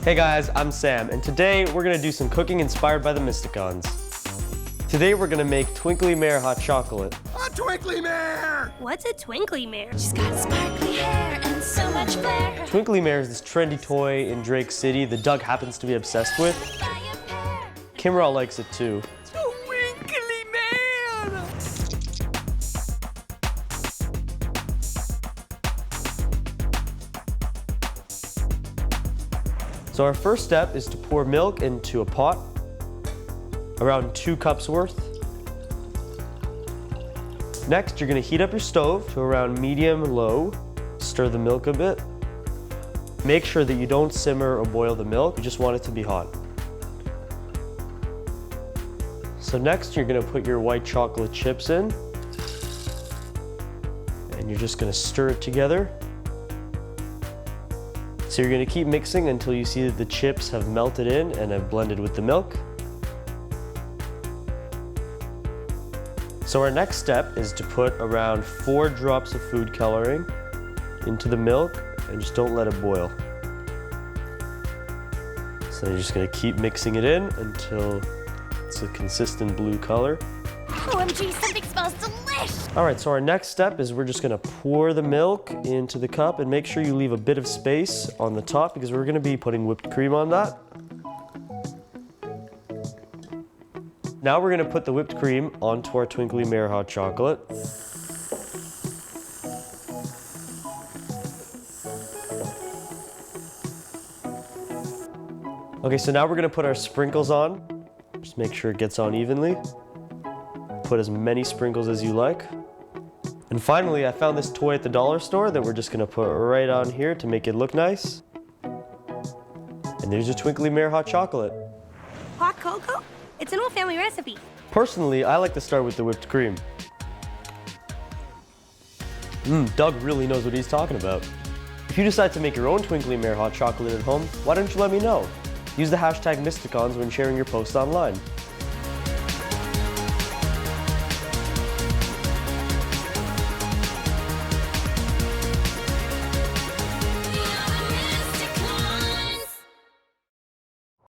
Hey guys, I'm Sam, and today we're gonna do some cooking inspired by the Mysticons. Today we're gonna make Twinkly Mare hot chocolate. A Twinkly Mare! What's a twinkly mare? She's got sparkly hair and so much flair. Twinkly Mare is this trendy toy in Drake City that Doug happens to be obsessed with. Kimrell likes it too. Twinkly Mare! So our first step is to pour milk into a pot, around 2 cups worth. Next, you're gonna heat up your stove to around medium-low. Stir the milk a bit. Make sure that you don't simmer or boil the milk, you just want it to be hot. So next, you're gonna put your white chocolate chips in, and you're just gonna stir it together. So you're gonna keep mixing until you see that the chips have melted in and have blended with the milk. So our next step is to put around 4 drops of food coloring into the milk and just don't let it boil. So you're just gonna keep mixing it in until it's a consistent blue color. OMG, something smells delish! All right, so our next step is we're just gonna pour the milk into the cup and make sure you leave a bit of space on the top because we're gonna be putting whipped cream on that. Now we're gonna put the whipped cream onto our Twinkly Mare hot chocolate. Okay, so now we're gonna put our sprinkles on. Just make sure it gets on evenly. Put as many sprinkles as you like. And finally, I found this toy at the dollar store that we're just gonna put right on here to make it look nice. And there's your Twinkly Mare hot chocolate. Hot cocoa? It's an old family recipe. Personally, I like to start with the whipped cream. Doug really knows what he's talking about. If you decide to make your own Twinkly Mare hot chocolate at home, why don't you let me know? Use the hashtag Mysticons when sharing your post online.